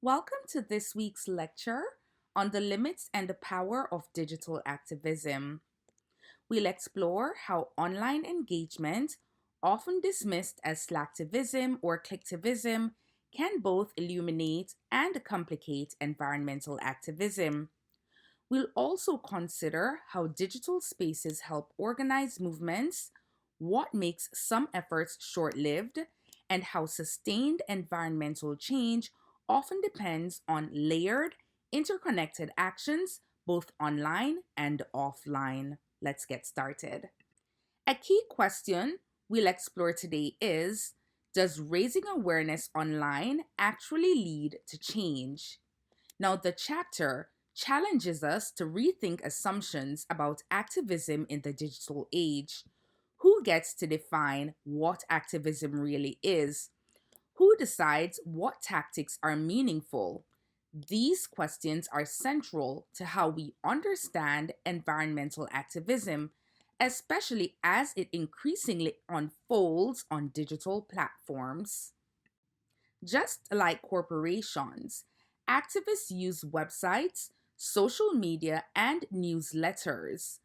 Welcome to this week's lecture on the limits and the power of digital activism. We'll explore how online engagement, often dismissed as slacktivism or clicktivism, can both illuminate and complicate environmental activism. We'll also consider how digital spaces help organize movements, what makes some efforts short lived, and how sustained environmental change often depends on layered, interconnected actions both online and offline. Let's get started. A key question we'll explore today is: does raising awareness online actually lead to change? Now, the chapter challenges us to rethink assumptions about activism in the digital age. Who gets to define what activism really is? Who decides what tactics are meaningful? These questions are central to how we understand environmental activism, especially as it increasingly unfolds on digital platforms. Just like corporations, activists use websites, social media, and newsletters.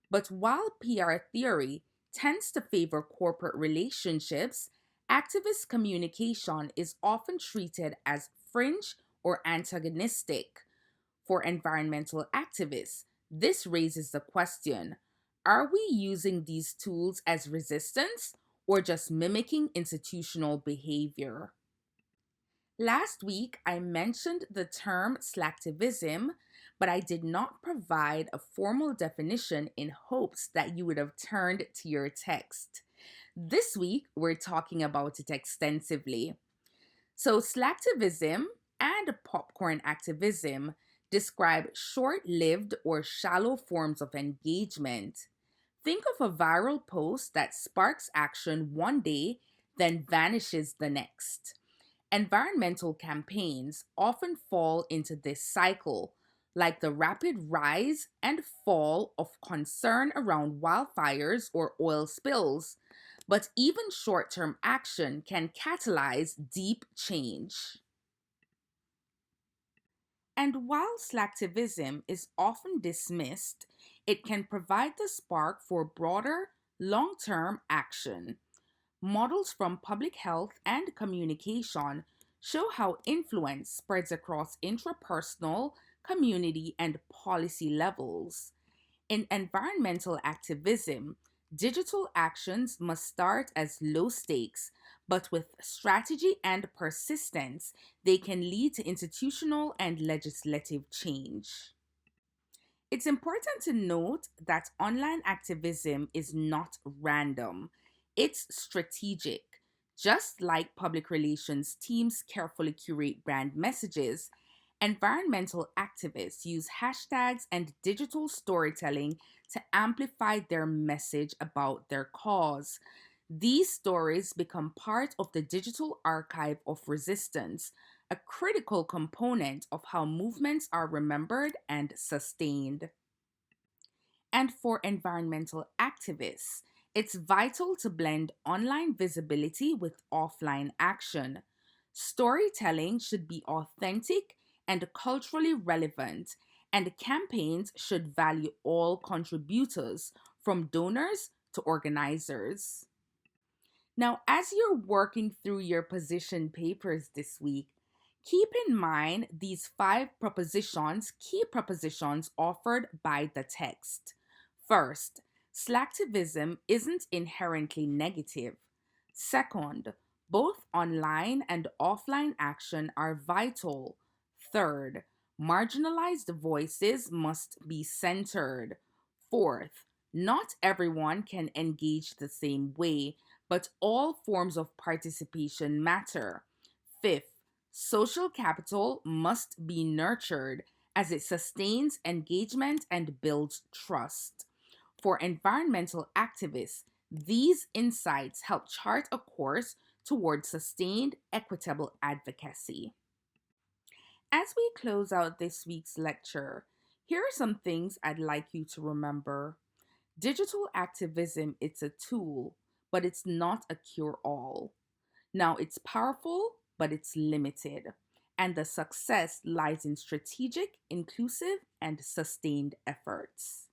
But while PR theory tends to favor corporate relationships, activist communication is often treated as fringe or antagonistic. For environmental activists, this raises the question: are we using these tools as resistance or just mimicking institutional behavior? Last week, I mentioned the term slacktivism, but I did not provide a formal definition in hopes that you would have turned to your text. This week, we're talking about it extensively. So, slacktivism and popcorn activism describe short lived or shallow forms of engagement. Think of a viral post that sparks action one day, then vanishes the next. Environmental campaigns often fall into this cycle, like the rapid rise and fall of concern around wildfires or oil spills. But even short term action can catalyze deep change. And while slacktivism is often dismissed, it can provide the spark for broader, long term action. Models from public health and communication show how influence spreads across intrapersonal, community, and policy levels. In environmental activism, digital actions must start as low stakes, but with strategy and persistence, they can lead to institutional and legislative change. It's important to note that online activism is not random, it's strategic. Just like public relations teams carefully curate brand messages, environmental activists use hashtags and digital storytelling to amplify their message about their cause. These stories become part of the digital archive of resistance, a critical component of how movements are remembered and sustained. And for environmental activists, it's vital to blend online visibility with offline action. Storytelling should be authentic and culturally relevant, and campaigns should value all contributors, from donors to organizers. Now, as you're working through your position papers this week, keep in mind these key propositions offered by the text. First, slacktivism isn't inherently negative. Second, both online and offline action are vital. Third, marginalized voices must be centered. Fourth, not everyone can engage the same way, but all forms of participation matter. Fifth, social capital must be nurtured as it sustains engagement and builds trust. For environmental activists, these insights help chart a course towards sustained, equitable advocacy. As we close out this week's lecture, here are some things I'd like you to remember. Digital activism, it's a tool, but it's not a cure all. Now, it's powerful, but it's limited. and the success lies in strategic, inclusive, and sustained efforts.